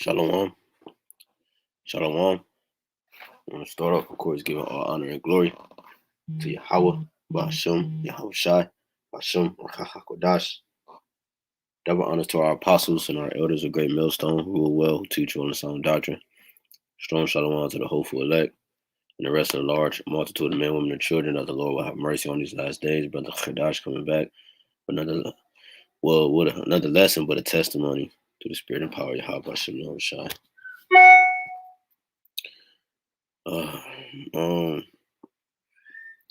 Shalom. Shalom. I want to start off, of course, giving all honor and glory to Yahawah, BAHASHAM, YAHAWASHI, BAHASHAM, HAQADASH. Double honors to our apostles and our elders of great millstone who are well, who teach you on the sound doctrine. Strong shalom to the hopeful elect and the rest of the large multitude of men, women, and children that the Lord will have mercy on these last days. Brother HAQADASH coming back with another lesson, but a testimony to the spirit and power of Yahawah, BAHASHAM, YAHAWASHI.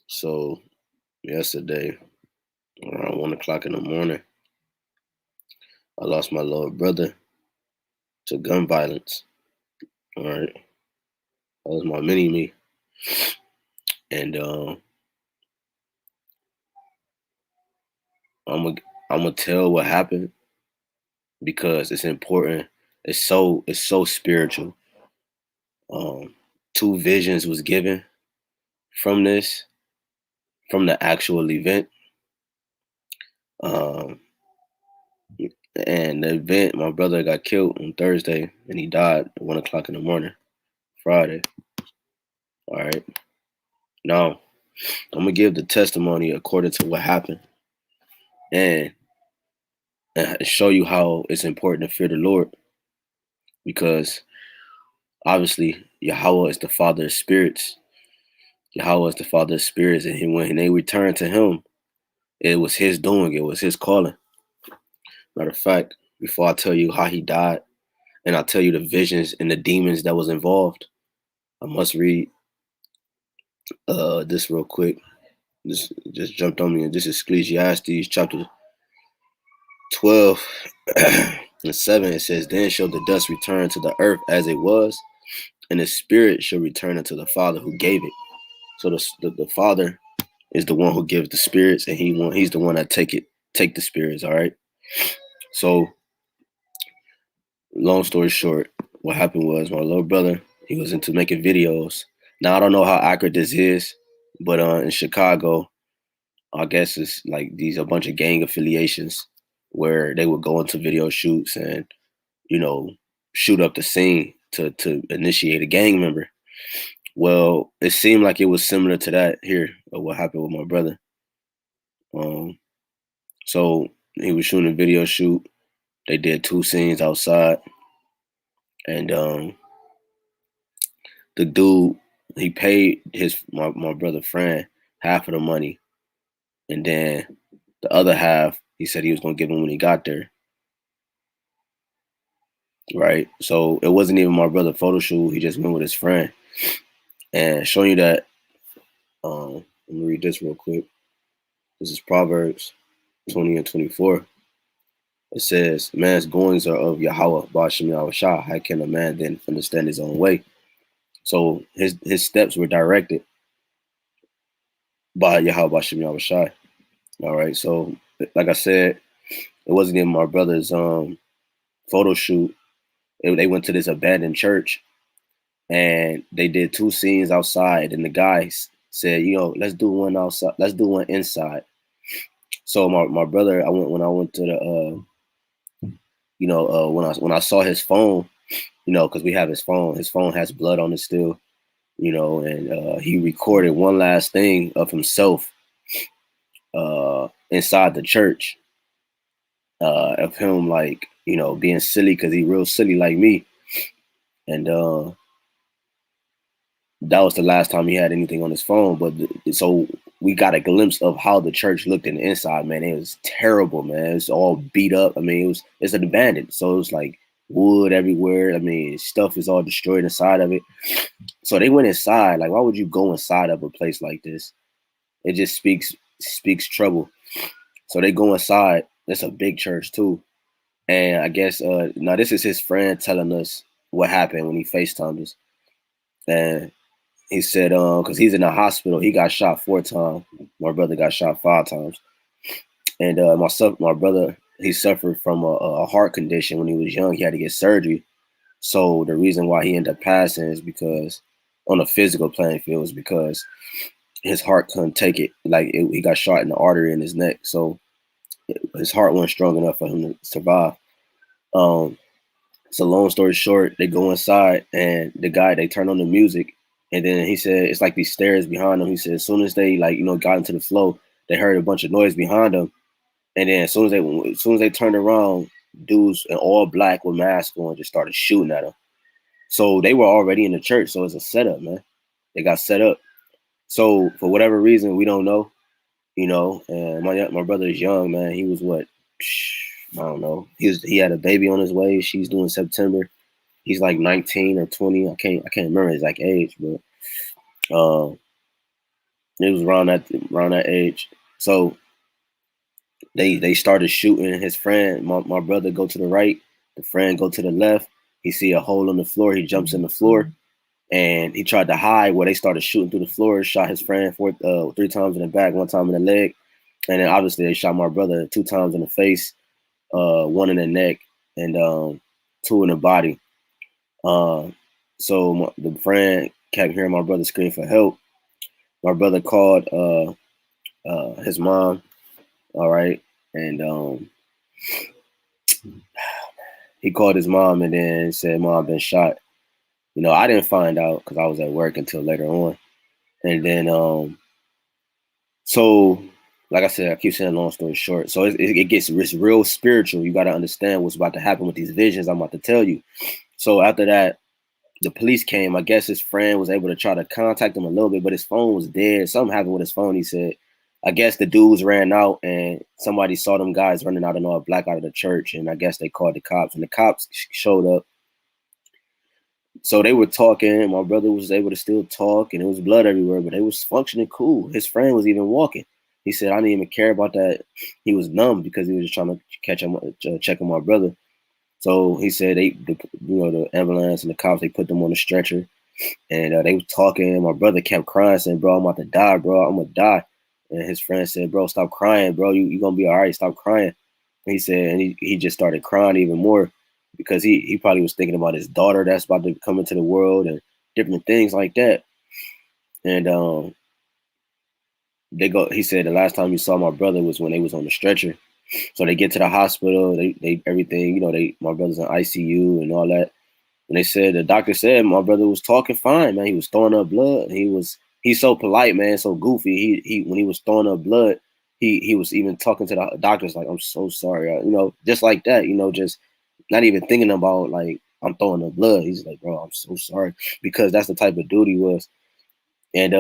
So yesterday, around 1 o'clock in the morning, I lost my little brother to gun violence. All right. That was my mini-me. And I'm gonna tell what happened because it's important. It's so spiritual. Two visions was given from this, from the actual event. And the event, my brother got killed on Thursday and he died at 1 o'clock in the morning, Friday. All right. Now, I'm gonna give the testimony according to what happened and show you how it's important to fear the Lord, because obviously Yahawah is the Father of spirits. Yahawah is the Father of spirits, and when they returned to Him, it was His doing. It was His calling. Matter of fact, before I tell you how He died, and I tell you the visions and the demons that was involved, I must read this real quick. This just jumped on me, and this is Ecclesiastes chapter 12 and 7. It says, "Then shall the dust return to the earth as it was, and the spirit shall return unto the Father who gave it." So the Father is the one who gives the spirits, and He's the one that take the spirits. All right. So, long story short, what happened was my little brother, he was into making videos. Now I don't know how accurate this is, but in Chicago, I guess it's like a bunch of gang affiliations where they would go into video shoots and, shoot up the scene to initiate a gang member. Well, it seemed like it was similar to that here, of what happened with my brother. So he was shooting a video shoot. They did 2 scenes outside, and the dude, he paid my brother friend half of the money, and then the other half he said he was gonna give him when he got there. Right. So it wasn't even my brother photo shoot. He just went with his friend. And showing you that, let me read this real quick. This is Proverbs 20 and 24. It says, "Man's goings are of Yahawah, BAHASHAM, YAHAWASHI. How can a man then understand his own way?" So his steps were directed by Yahawah, BAHASHAM, YAHAWASHI. All right. So like I said, it wasn't even my brother's photo shoot. They went to this abandoned church, and they did 2 scenes outside, and the guys said, let's do one outside, let's do one inside. So my brother, when I went to the when I saw his phone, because we have his phone has blood on it still, and he recorded one last thing of himself inside the church, of him, like, being silly, because he real silly like me. And that was the last time he had anything on his phone. But so we got a glimpse of how the church looked in the inside, man. It was terrible, man. It's all beat up. I mean, it's an abandoned. So it was like wood everywhere. I mean, stuff is all destroyed inside of it. So they went inside. Like, why would you go inside of a place like this? It just speaks trouble. So they go inside. It's a big church too. And I guess now this is his friend telling us what happened when he FaceTimed us. And he said, because he's in the hospital, he got shot 4 times. My brother got shot 5 times. And my brother, he suffered from a heart condition when he was young. He had to get surgery. So the reason why he ended up passing is because, on a physical playing field, is because his heart couldn't take it. Like, he got shot in the artery in his neck. So his heart wasn't strong enough for him to survive. So long story short, they go inside and they turn on the music, and then he said it's like these stairs behind them. He said as soon as they got into the flow, they heard a bunch of noise behind them, and then as soon as they turned around, dudes in all black with masks on just started shooting at them. So they were already in the church, so it's a setup, man. They got set up. So for whatever reason, we don't know, And my brother is young, man. He was what? I don't know. He had a baby on his way. She's due in September. He's like 19 or 20. I can't remember his like age, but it was around that age. So they started shooting. His friend, my brother, go to the right. The friend go to the left. He see a hole on the floor. He jumps in the floor, and he tried to hide. Where they started shooting through the floor. Shot his friend 3 times in the back, 1 time in the leg, and then obviously they shot my brother 2 times in the face, 1 in the neck, and 2 in the body. So the friend kept hearing my brother scream for help. My brother called his mom, all right, and he called his mom and then said, "Mom been shot." I didn't find out because I was at work until later on, and then so like I said, I keep saying long story short. So it's real spiritual. You got to understand what's about to happen with these visions I'm about to tell you. So after that, the police came. I guess his friend was able to try to contact him a little bit, but his phone was dead. Something happened with his phone, he said. I guess the dudes ran out and somebody saw them guys running out in all black out of the church. And I guess they called the cops, and the cops showed up. So they were talking. My brother was able to still talk, and there was blood everywhere, but they was functioning cool. His friend was even walking. He said, I didn't even care about that. He was numb because he was just trying to check on my brother. So he said the ambulance and the cops, they put them on a stretcher, and they were talking. My brother kept crying, saying, "Bro, I'm about to die, bro. I'm gonna die." And his friend said, "Bro, stop crying, bro. You gonna be all right. Stop crying." And he said, and he just started crying even more because he probably was thinking about his daughter that's about to come into the world and different things like that. And he said the last time he saw my brother was when they was on the stretcher. So they get to the hospital, they everything, my brother's in ICU and all that. And they said the doctor said my brother was talking fine, man. He was throwing up blood. He's so polite, man, so goofy. He when he was throwing up blood, he was even talking to the doctors like, "I'm so sorry," just like that, just not even thinking about like I'm throwing up blood. He's like, "Bro, I'm so sorry," because that's the type of dude he was. And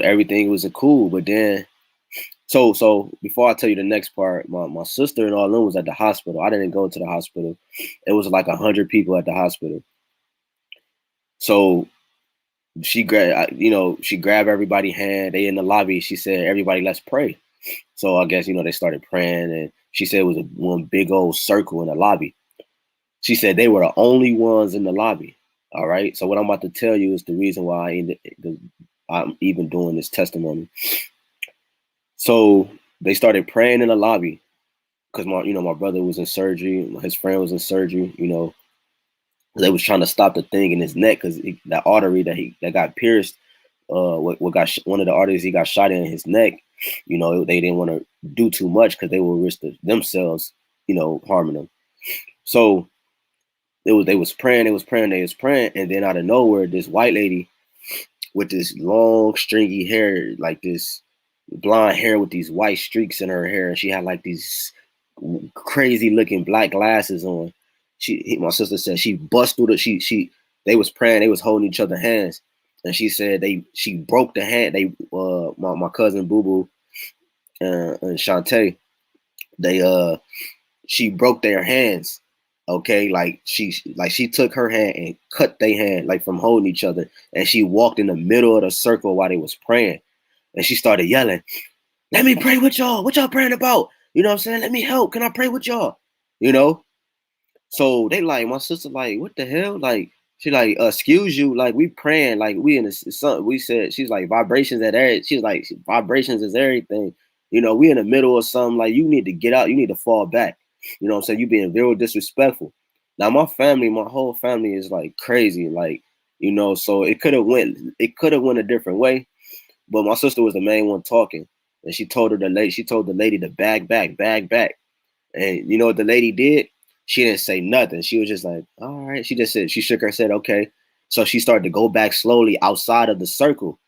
everything was cool, but then. So before I tell you the next part, my sister and all them was at the hospital. I didn't go to the hospital. It was like 100 people at the hospital. So she grabbed everybody's hand. They in the lobby. She said, "Everybody, let's pray." So I guess they started praying, and she said it was one big old circle in the lobby. She said they were the only ones in the lobby. All right. So what I'm about to tell you is the reason why I'm even doing this testimony. So they started praying in the lobby because my brother was in surgery. His friend was in surgery. They was trying to stop the thing in his neck because that artery that got pierced. One of the arteries he got shot in his neck. They didn't want to do too much because they would risk themselves, harming them. So they was praying, and then out of nowhere, this white lady with this long stringy hair, like this blonde hair with these white streaks in her hair, and she had like these crazy looking black glasses on. My sister said she bust through they was praying, they was holding each other hands, and she said she broke the hand. My cousin Boo Boo and Shantae, she broke their hands. Okay, like she took her hand and cut their hand like from holding each other, and she walked in the middle of the circle while they was praying, and she started yelling, "Let me pray with y'all. What y'all praying about? You know what I'm saying? Let me help. Can I pray with y'all?" So they like, my sister like, "What the hell?" Like, she like, "Excuse you, like we praying, like we in the sun." We said, she's like, "Vibrations at everything." She's like, "Vibrations is everything. We in the middle of something, like you need to get out, you need to fall back." You know what I'm saying? You being real disrespectful. Now my whole family is like crazy, like, so it could have went a different way. But my sister was the main one talking. And she told the lady to bag back. And you know what the lady did? She didn't say nothing. She was just like, all right. She just said, she shook her head, okay. So she started to go back slowly outside of the circle.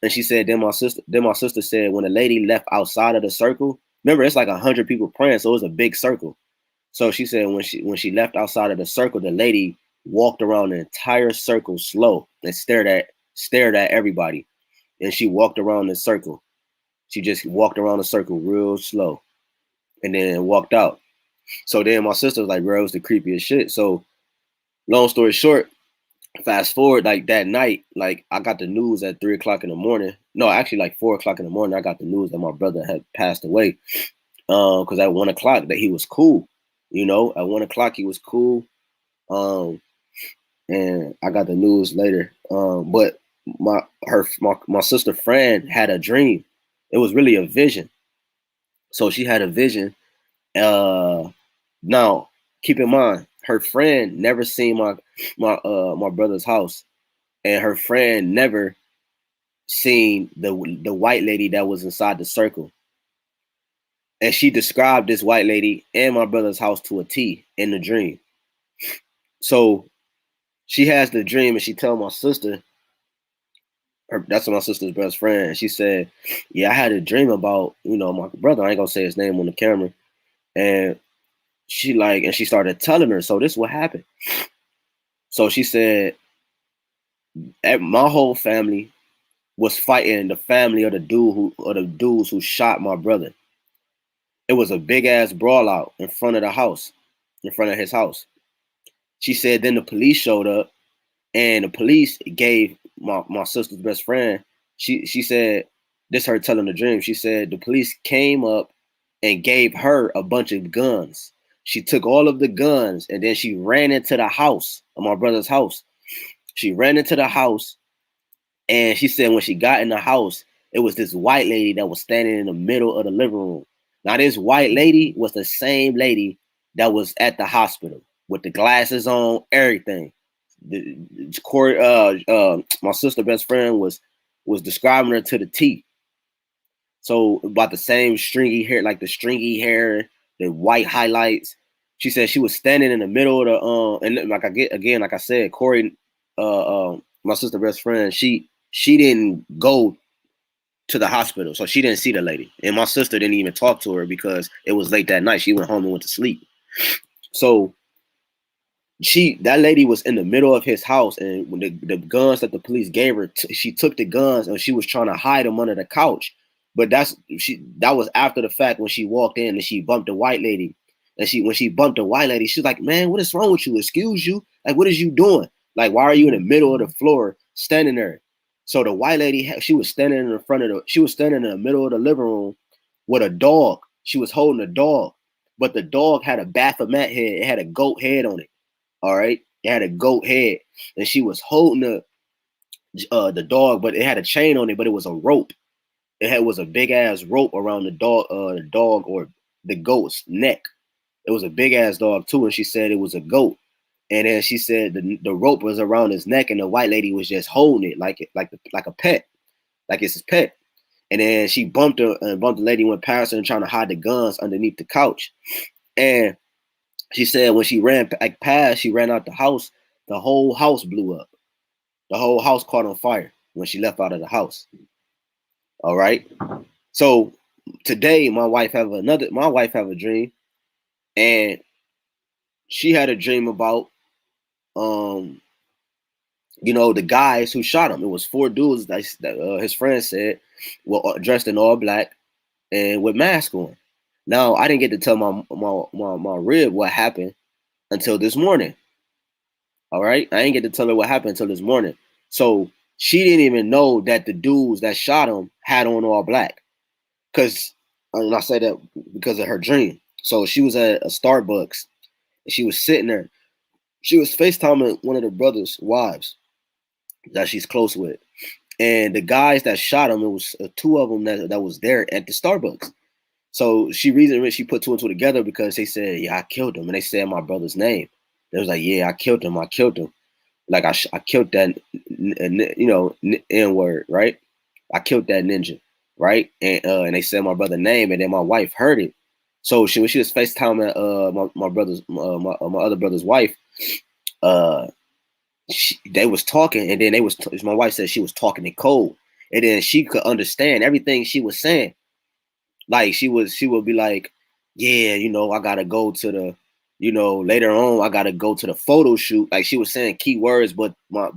And she said, then my sister said, when the lady left outside of the circle, remember, it's like 100 people praying, so it was a big circle. So she said when she left outside of the circle, the lady walked around the entire circle slow and stared at everybody. And she walked around the circle. She just walked around the circle real slow and then walked out. So then my sister was like, bro, it was the creepiest shit. So long story short, fast forward, like that night, like I got the news at 3 o'clock in the morning. No, actually like 4 o'clock in the morning, I got the news that my brother had passed away. Because at 1 o'clock that he was cool. At 1 o'clock he was cool. And I got the news later. But my sister friend had a dream. It was really a vision. So she had a vision. Now keep in mind, her friend never seen my brother's house, and her friend never seen the white lady that was inside the circle. And she described this white lady and my brother's house to a T in the dream. So she has the dream and she told my sister, that's my sister's best friend. She said, yeah, I had a dream about, my brother. I ain't gonna say his name on the camera. And she started telling her, so this is what happened. So she said, my whole family was fighting the family of the dudes who shot my brother. It was a big ass brawl out in front of the house, in front of his house. She said then the police showed up and the police gave my sister's best friend, she said, this her telling the dream. She said the police came up and gave her a bunch of guns. She took all of the guns and then she ran into the house of my brother's house. She ran into the house and she said when she got in the house, it was this white lady that was standing in the middle of the living room. Now, this white lady was the same lady that was at the hospital with the glasses on, everything. My sister best friend was describing her to the T. So about the same stringy hair, like the stringy hair, the white highlights. She said she was standing in the middle of the and like I said, Corey, my sister best friend, she didn't go to the hospital, so she didn't see the lady, and my sister didn't even talk to her because it was late that night. She went home and went to sleep. So that lady was in the middle of his house, and when the guns that the police gave her, she took the guns and she was trying to hide them under the couch. But that was after the fact when she walked in and she bumped the white lady. And when she bumped the white lady, she's like, man, what is wrong with you? Excuse you? Like, what is you doing? Like, why are you in the middle of the floor standing there? So the white lady, she was standing in the middle of the living room with a dog. She was holding a dog, but the dog had a Baphomet head. It had a goat head on it. All right, it had a goat head, and she was holding the dog, but it had a chain on it, but it was a rope. It was a big ass rope around the dog or the goat's neck. It was a big ass dog too, and she said it was a goat. And then she said the rope was around his neck, and the white lady was just holding it like a pet, like it's his pet. And then she bumped her, and bumped the lady, went past her and trying to hide the guns underneath the couch. And she said when she ran past, she ran out the house. The whole house blew up. The whole house caught on fire when she left out of the house. All right. So today, my wife have a dream, and she had a dream about the guys who shot him. It was 4 dudes that his friend said were dressed in all black and with masks on. Now, I didn't get to tell my rib what happened until this morning. All right, I didn't get to tell her what happened until this morning. So she didn't even know that the dudes that shot him had on all black. And I say that because of her dream. So she was at a Starbucks and she was sitting there. She was FaceTiming one of the brothers' wives that she's close with. And the guys that shot him, it was 2 of them that was there at the Starbucks. So she put 2 and 2 together because they said, yeah, I killed him. And they said my brother's name. They was like, yeah, I killed him. Like I killed that, N-word, right? I killed that ninja, right? And they said my brother's name, and then my wife heard it. So when she was FaceTiming my other brother's wife, uh they was talking, and then my wife said she was talking in code, and then she could understand everything she was saying. Like she would be like, yeah, I gotta go to the, later on I gotta go to the photo shoot. Like she was saying key words, but my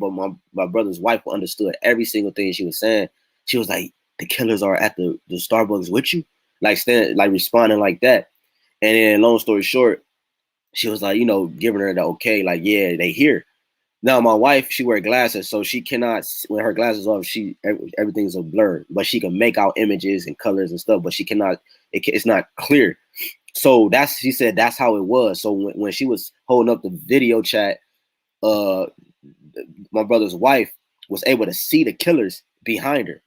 brother's wife understood every single thing she was saying. She was like, the killers are at the Starbucks with you, like responding like that. And then long story short, she was like, giving her the okay, like, yeah, they here. Now my wife, she wear glasses, so she cannot. When her glasses off, everything's a blur, but she can make out images and colors and stuff, but she cannot. It's not clear. So she said that's how it was. So when she was holding up the video chat, uh, my brother's wife was able to see the killers behind her,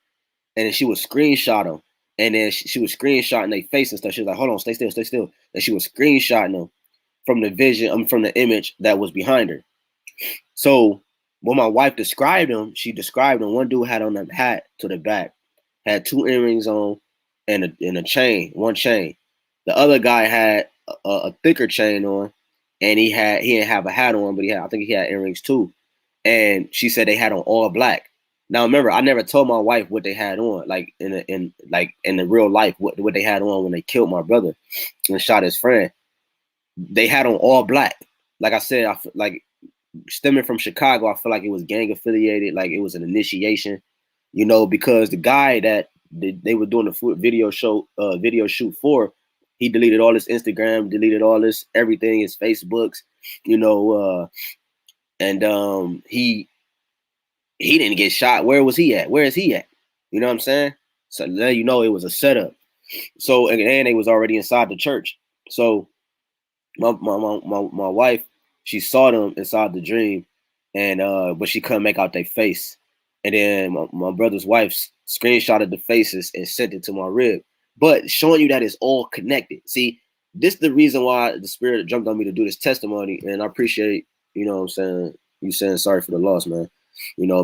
and then she would screenshot them, and then she was screenshotting their face and stuff. She was like, "Hold on, stay still, stay still," and she was screenshotting them from the vision, from the image that was behind her. So when my wife described him, she described him. One dude had on a hat to the back, had 2 earrings on, and a chain, one chain. The other guy had a thicker chain on, and he didn't have a hat on, but I think he had earrings too. And she said they had on all black. Now remember, I never told my wife what they had on, like in the real life, what they had on when they killed my brother and shot his friend. They had on all black. Like I said, stemming from Chicago, I feel like it was gang affiliated, like it was an initiation, because the guy that they were doing the video shoot for, he deleted all his Instagram, deleted all this everything, his Facebooks, and he didn't get shot. Where was he at? Where is he at? You know what I'm saying? So then it was a setup. So and they was already inside the church. So my wife, she saw them inside the dream, and but she couldn't make out their face. And then my brother's wife screenshotted the faces and sent it to my rib, but showing you that it's all connected. See, this is the reason why the Spirit jumped on me to do this testimony, and I appreciate, what I'm saying, you saying sorry for the loss, man.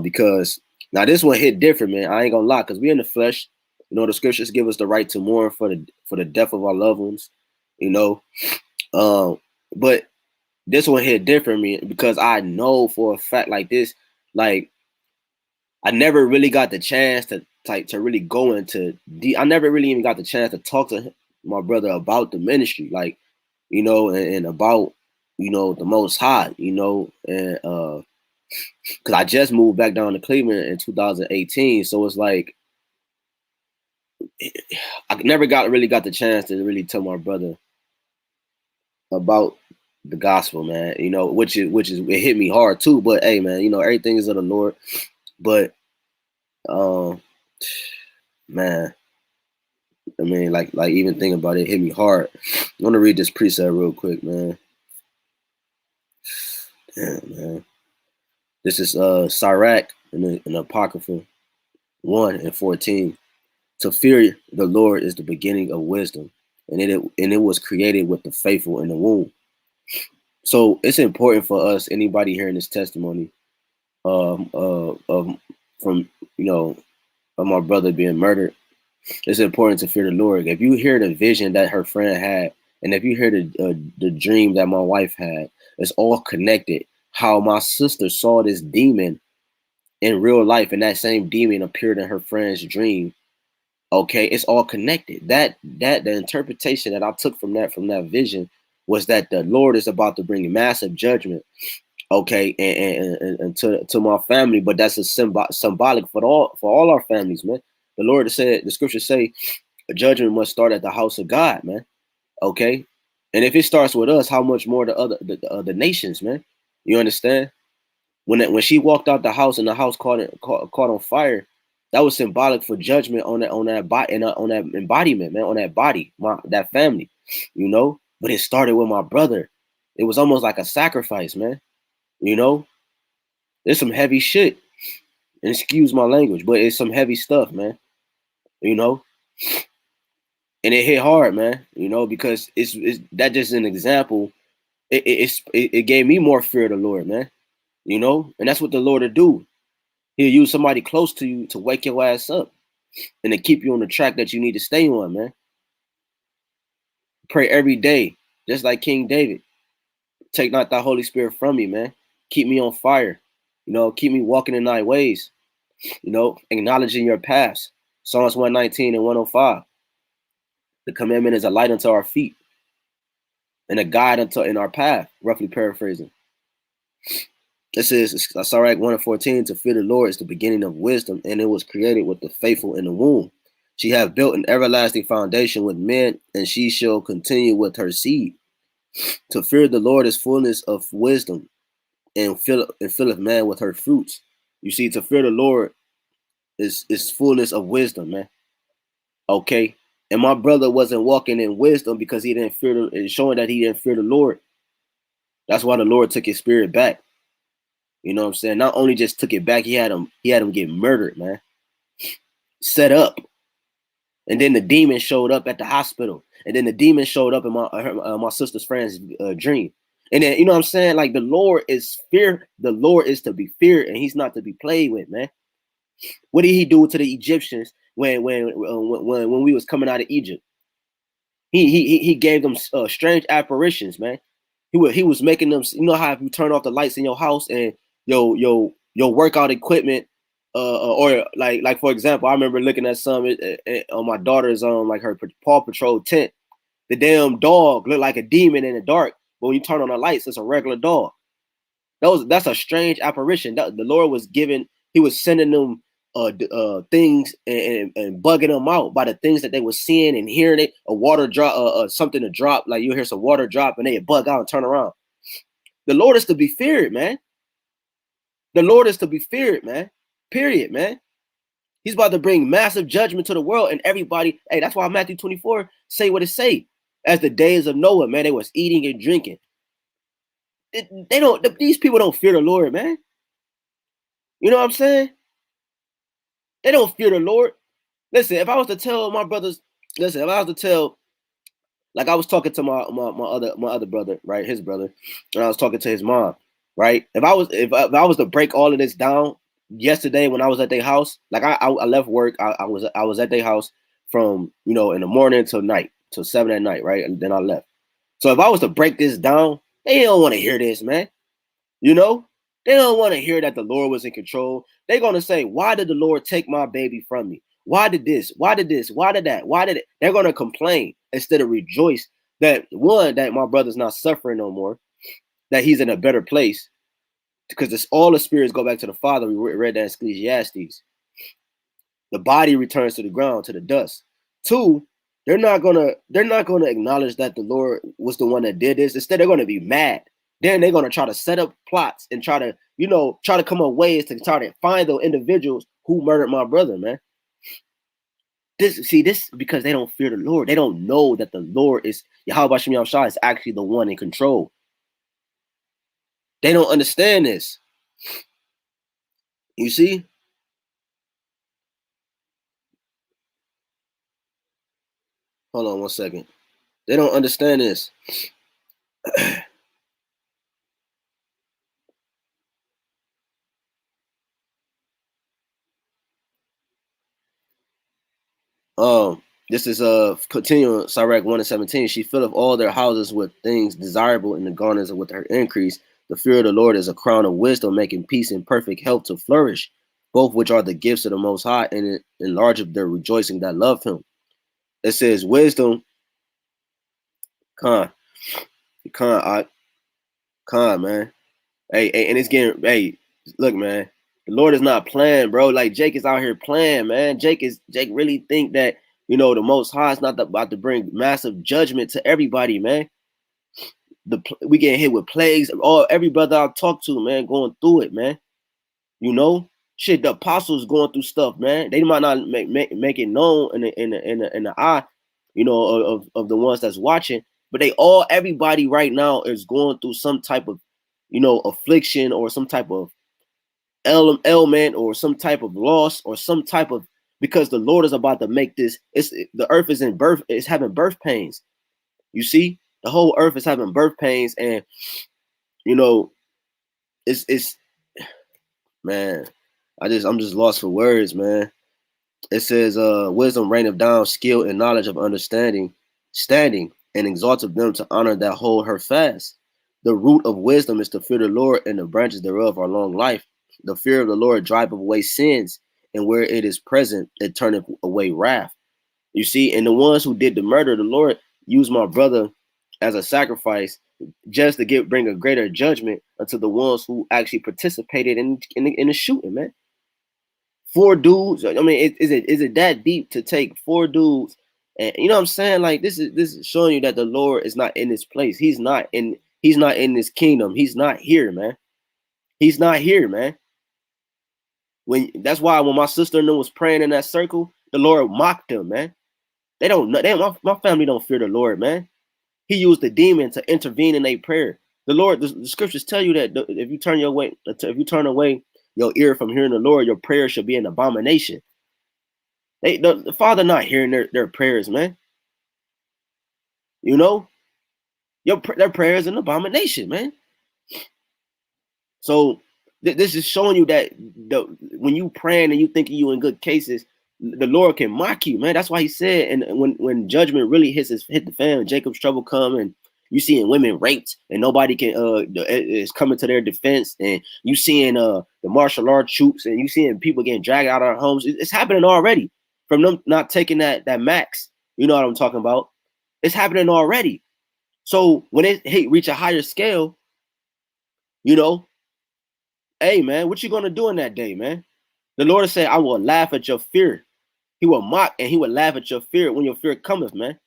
Because now this one hit different, man. I ain't gonna lie, because we in the flesh. The scriptures give us the right to mourn for the death of our loved ones. But this one hit different me because I know for a fact like this, like I never really got the chance to really go into I never really even got the chance to talk to my brother about the ministry, like, and about, the Most High, and because I just moved back down to Cleveland in 2018, so it's like I never really got the chance to really tell my brother about the gospel, man. Which is it hit me hard too. But hey, man, everything is of the Lord. But man, I mean, like even thinking about it hit me hard. I want to read this precept real quick, man. Damn, man. This is Sirach in the Apocrypha 1:14. To fear the Lord is the beginning of wisdom, and it was created with the faithful in the womb. So it's important for us, anybody hearing this testimony, from of my brother being murdered, it's important to fear the Lord. If you hear the vision that her friend had, and if you hear the dream that my wife had, it's all connected. How my sister saw this demon in real life, and that same demon appeared in her friend's dream. Okay, it's all connected. That the interpretation that I took from that vision was that the Lord is about to bring massive judgment. Okay, and to my family, but that's a symbolic for all our families, man. The Lord said, the scriptures say, a judgment must start at the house of God, man. Okay, and if it starts with us, how much more the nations, man? You understand? When she walked out the house and the house caught on fire, that was symbolic for judgment on that body and on that embodiment, man, on that body, that family, But it started with my brother. It was almost like a sacrifice, man. There's some heavy shit. And excuse my language, but it's some heavy stuff, man. And it hit hard, man. Because it's that just an example. It gave me more fear of the Lord, man. And that's what the Lord will do. He'll use somebody close to you to wake your ass up and to keep you on the track that you need to stay on, man. Pray every day, just like King David. Take not thy Holy Spirit from me, man. Keep me on fire. You know, keep me walking in thy ways. You know, acknowledging your paths. Psalms 119 and 105. The commandment is a light unto our feet and a guide unto in our path, roughly paraphrasing. This is Sirach 1 and 14. To fear the Lord is the beginning of wisdom, and it was created with the faithful in the womb. She hath built an everlasting foundation with men, and she shall continue with her seed. To fear the Lord is fullness of wisdom, and filleth man with her fruits. You see, to fear the Lord is fullness of wisdom, man. Okay. And my brother wasn't walking in wisdom because he didn't fear showing that he didn't fear the Lord. That's why the Lord took his spirit back. You know what I'm saying? Not only just took it back, he had him get murdered, man. Set up. And then the demon showed up at the hospital. And then the demon showed up in my sister's friend's dream. And then, you know what I'm saying? Like, the Lord is to be feared, and he's not to be played with, man. What did he do to the Egyptians when we was coming out of Egypt? He gave them strange apparitions, man. He was making them. You know how if you turn off the lights in your house and your workout equipment, or like for example, I remember looking at some on my daughter's like her Paw Patrol tent. The damn dog looked like a demon in the dark, but when you turn on the lights, it's a regular dog. That's a strange apparition. The Lord was giving. He was sending them things and bugging them out by the things that they were seeing and hearing. It a water drop, something to drop, like you hear some water drop and they bug out and turn around. The Lord is to be feared, man. The Lord is to be feared, man. Period, man. He's about to bring massive judgment to the world and everybody. Hey, that's why Matthew 24 say what it say. As the days of Noah, man, they was eating and drinking. They don't. These people don't fear the Lord, man. You know what I'm saying? They don't fear the Lord. Listen, if I was to tell my brothers, listen, if I was to tell, like I was talking to my other brother, right, his brother, and I was talking to his mom, right. If I was to break all of this down yesterday when I was at their house, like I left work, I was at their house from in the morning till night, till 7 at night, right, and then I left. So if I was to break this down, they don't want to hear this, man. You know, they don't want to hear that the Lord was in control. They're going to say, why did the Lord take my baby from me? Why did this? Why did this? Why did that? Why did it? They're going to complain instead of rejoice that, one, that my brother's not suffering no more, that he's in a better place, because all the spirits go back to the Father. We read that in Ecclesiastes. The body returns to the ground, to the dust. Two, they're not gonna acknowledge that the Lord was the one that did this. Instead, they're gonna be mad. Then they're gonna try to set up plots and try to come up ways to try to find those individuals who murdered my brother, man. This because they don't fear the Lord. They don't know that the Lord is YAHWASHI is actually the one in control. They don't understand this. You see? Hold on one second. They don't understand this. This is continuing Sirach 1 and 17. She filleth all their houses with things desirable, in the garners with her increase. The fear of the Lord is a crown of wisdom, making peace and perfect health to flourish, both which are the gifts of the Most High, and it enlargeth their rejoicing that love him. It says wisdom, con, man. Hey, and it's getting, hey, look, man, the Lord is not playing, bro. Like, Jake is out here playing, man. Jake really think that, the Most High is not about to bring massive judgment to everybody, man. We getting hit with plagues. Every brother I talk to, man, going through it, man. Shit, the apostles going through stuff, man. They might not make it known in the eye, of the ones that's watching, but everybody right now is going through some type of, affliction, or some type of ailment, or some type of loss, or some type of, because the Lord is about to make this. The earth is in birth. It's having birth pains. You see, the whole earth is having birth pains, and it's man. I'm just lost for words, man. It says, wisdom reigneth down, skill and knowledge of understanding, standing. and exalteth them to honor that hold her fast. The root of wisdom is to fear the Lord, and the branches thereof are long life. The fear of the Lord driveth away sins, and where it is present, it turneth away wrath. You see, and the ones who did the murder, the Lord used my brother as a sacrifice just to bring a greater judgment unto the ones who actually participated in the shooting, man. Four dudes. I mean, is it that deep to take four dudes? And you know what I'm saying? Like this is showing you that the Lord is not in this place. He's not in this kingdom. He's not here, man. He's not here, man. That's why when my sister and them was praying in that circle, the Lord mocked them, man. They don't know. My family don't fear the Lord, man. He used the demon to intervene in a prayer. The Lord, the scriptures tell you that if you turn away your ear from hearing the Lord, your prayer should be an abomination. The Father not hearing their prayers, man. You know, their prayer is an abomination, man. So this is showing you that when you praying and you thinking you in good cases, the Lord can mock you, man. That's why he said, and when judgment really hit the fan, Jacob's trouble come, and you seeing women raped and nobody can is coming to their defense, and you seeing the martial arts troops, and you seeing people getting dragged out of their homes. It's happening already from them not taking that max. You know what I'm talking about? It's happening already. So when it reach a higher scale, you know, hey man, what you gonna do in that day, man? The Lord said, I will laugh at your fear. He will mock and he will laugh at your fear when your fear cometh, man.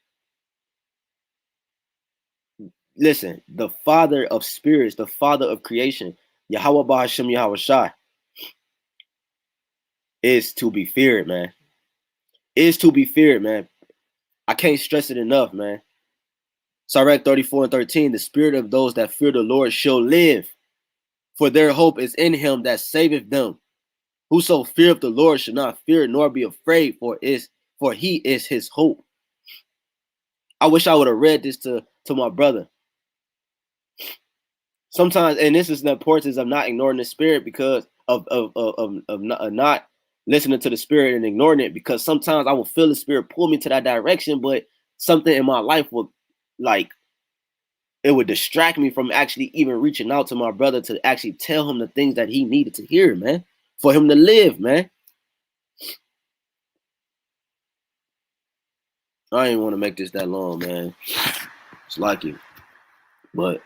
Listen, the Father of spirits, the Father of creation, Yahawah BAHASHAM YAHAWASHI, is to be feared, man. Is to be feared, man. I can't stress it enough, man. Sirach 34:13, the spirit of those that fear the Lord shall live, for their hope is in him that saveth them. Whoso feareth the Lord should not fear nor be afraid, for he is his hope. I wish I would have read this to my brother. Sometimes, and this is the importance of not ignoring the spirit because of not listening to the spirit and ignoring it, because sometimes I will feel the spirit pull me to that direction, but something in my life would it would distract me from actually even reaching out to my brother to actually tell him the things that he needed to hear, man, for him to live, man. I didn't want to make this that long, man. It's like it, but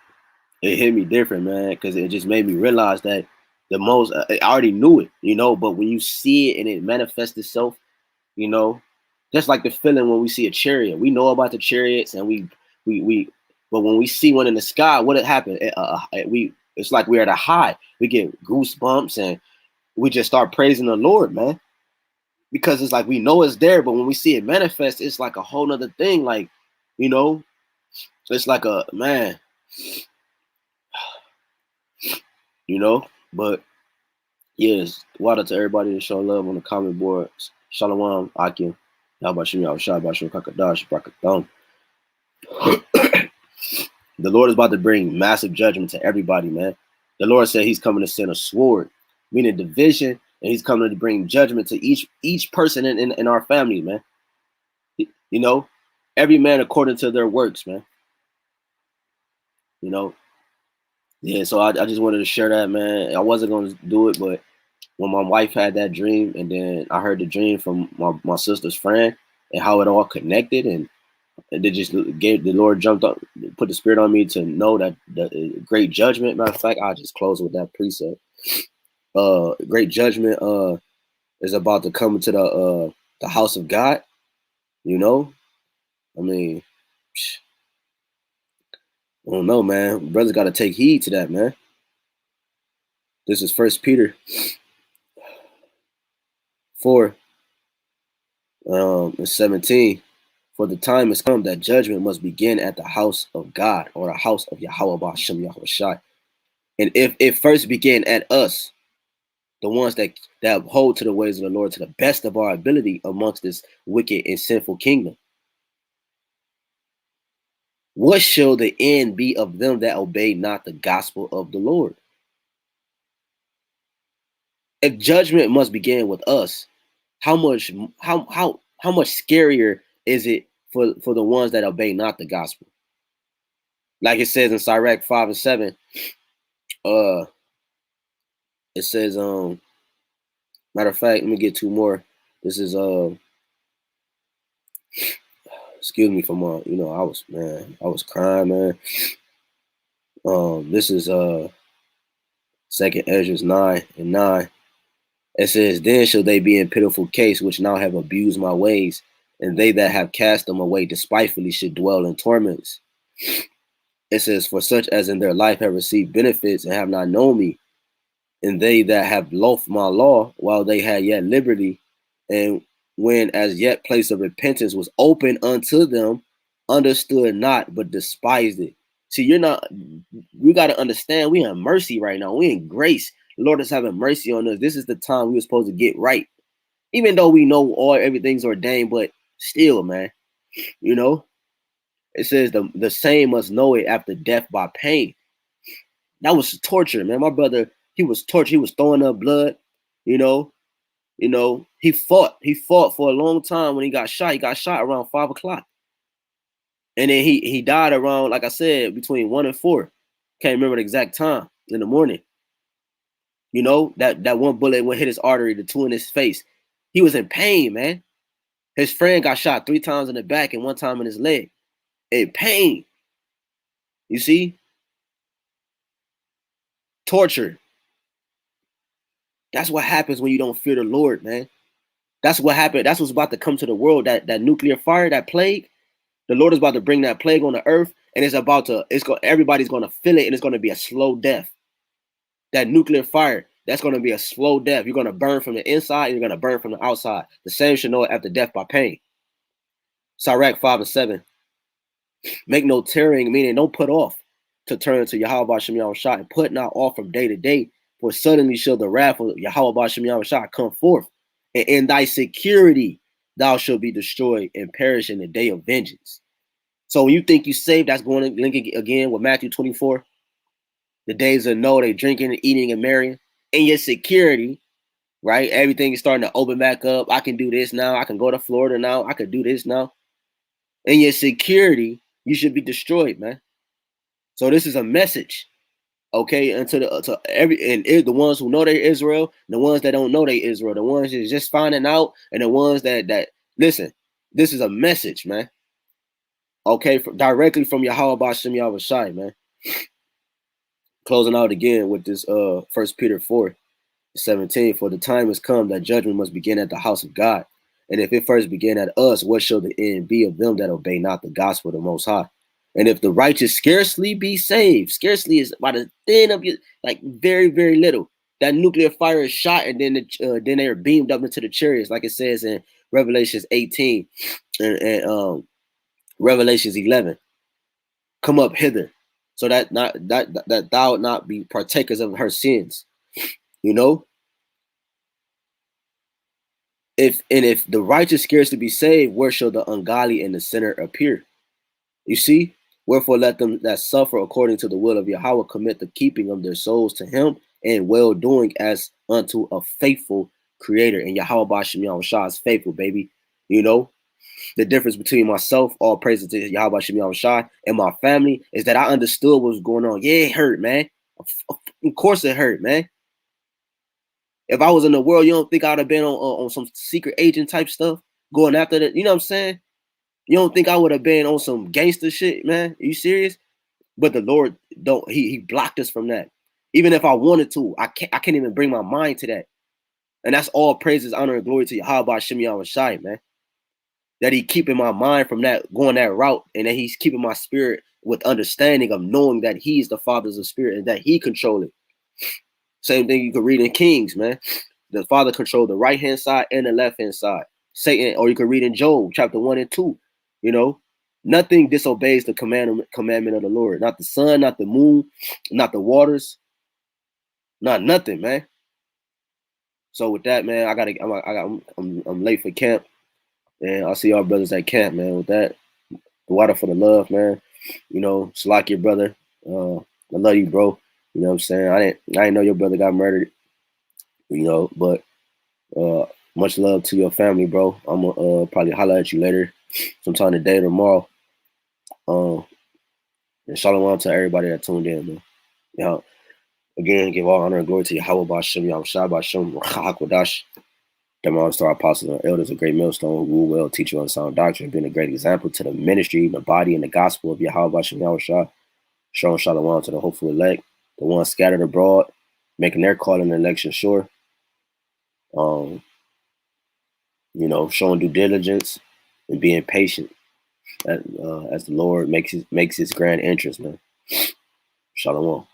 it hit me different, man, because it just made me realize that I already knew it, you know, but when you see it and it manifests itself, you know, just like the feeling when we see a chariot, we know about the chariots, and but when we see one in the sky, what had happened? It's like we're at a high. We get goosebumps and we just start praising the Lord, man, because it's like we know it's there, but when we see it manifest, it's like a whole nother thing. Like, you know, it's like a man, you know, but yes, water to everybody to show love on the comment boards. Shalom, Akim. YAHAWASHI, YAHAWASHI, HAQADASH, Brakathon. The Lord is about to bring massive judgment to everybody, man. The Lord said he's coming to send a sword, meaning division, and he's coming to bring judgment to each person in our family, man. You know, every man according to their works, man. You know, yeah, so I just wanted to share that, man. I wasn't going to do it, but when my wife had that dream, and then I heard the dream from my sister's friend and how it all connected, and they just gave the Lord jumped up, put the spirit on me to know that the great judgment. Matter of fact, I'll just close with that precept. Great judgment is about to come into the house of God. You know, I mean, I don't know, man. Brothers got to take heed to that, man. This is 1 Peter 4 and 17. For the time has come that judgment must begin at the house of God, or the house of Yahawah BAHASHAM YAHAWASHI. And if it first began at us, the ones that hold to the ways of the Lord to the best of our ability amongst this wicked and sinful kingdom, what shall the end be of them that obey not the gospel of the Lord? If judgment must begin with us, how much scarier is it for the ones that obey not the gospel. Like it says in Sirach 5 and 7, it says, matter of fact, let me get two more. This is excuse me for my, I was crying, man. This is Second Ezra 9 and 9. It says, then shall they be in pitiful case, which now have abused my ways, and they that have cast them away despitefully should dwell in torments. It says, for such as in their life have received benefits and have not known me, and they that have loathed my law while they had yet liberty, and when as yet place of repentance was open unto them, understood not, but despised it. See, we got to understand, we in mercy right now. We in grace. The Lord is having mercy on us. This is the time we were supposed to get right. Even though we know everything's ordained, but still, man, it says the same must know it after death by pain. That was torture, man. My brother, he was tortured. He was throwing up blood, he fought for a long time. When he got shot around 5 o'clock. And then he died around, like I said, between 1 and 4. Can't remember the exact time in the morning. That one bullet went hit his artery, the 2 in his face. He was in pain, man. His friend got shot 3 times in the back and 1 time in his leg. In pain. You see? Torture. That's what happens when you don't fear the Lord, man. That's what happened. That's what's about to come to the world. That nuclear fire, that plague. The Lord is about to bring that plague on the earth, and everybody's gonna feel it, and it's gonna be a slow death. That nuclear fire, that's gonna be a slow death. You're gonna burn from the inside, and you're gonna burn from the outside. The same should know it after death by pain. Sirach 5 and 7. Make no tarrying, meaning don't put off to turn to YAHWASHI and put not off from day to day, for suddenly shall the wrath of YAHWASHI come forth, and in thy security thou shalt be destroyed and perish in the day of vengeance. So when you think you saved, that's going to link again with Matthew 24. The days of Noah, they drinking and eating and marrying. In your security, right? Everything is starting to open back up. I can do this now. I can go to Florida now. I could do this now. In your security, you should be destroyed, man. So this is a message, okay? And the ones who know they're Israel, the ones that don't know they Israel, the ones that's just finding out, and the ones that listen. This is a message, man. Okay, directly from YAHWASHI, man. Closing out again with this 1 Peter 4:17. For the time has come that judgment must begin at the house of God. And if it first begin at us, what shall the end be of them that obey not the gospel of the Most High? And if the righteous scarcely be saved, scarcely is about a thin of you, like very, very little. That nuclear fire is shot, and then they are beamed up into the chariots, like it says in Revelations 18 and Revelations 11. Come up hither, so that thou not be partakers of her sins. If the righteous scarcely be saved, where shall the ungodly and the sinner appear? You see, wherefore let them that suffer according to the will of Yahweh commit the keeping of their souls to him and well doing as unto a faithful creator. And YAHWASHI is faithful, baby. The difference between myself, all praises to YAHWASHI, and my family is that I understood what was going on. Yeah, it hurt, man. Of course it hurt, man. If I was in the world, you don't think I would have been on some secret agent type stuff going after that? You know what I'm saying? You don't think I would have been on some gangster shit, man? Are you serious? But the Lord he blocked us from that. Even if I wanted to, I can't even bring my mind to that. And that's all praises, honor, and glory to YAHWASHI, man. That he keeping my mind from that, going that route, and that he's keeping my spirit with understanding of knowing that he's the Father of spirit and that he controls it. Same thing you could read in Kings, man. The Father controlled the right-hand side and the left-hand side. Satan, or you could read in Job, chapter 1 and 2. Nothing disobeys the commandment of the Lord. Not the sun, not the moon, not the waters, not nothing, man. So with that, man, I'm late for camp, and I'll see y'all brothers at camp, man. With that, the water for the love, man. Slack your brother. I love you, bro. You know what I'm saying? I didn't know your brother got murdered. But Much love to your family, bro. I'm gonna probably holler at you later, sometime today or tomorrow. And shalom to everybody that tuned in, man. Yeah. Again, give all honor and glory to Yahawah BAHASHAM, Yahawashi BAHASHAM, HAQADASH. Them all-star apostles and elders, a great millstone, who will well teach you on sound doctrine, being a great example to the ministry, the body, and the gospel of Yahawah BAHASHAM Yahawashi. Showing shalom to the hopeful elect, the ones scattered abroad, making their call and election sure. Showing due diligence and being patient as the Lord makes his grand entrance, man. Shalom.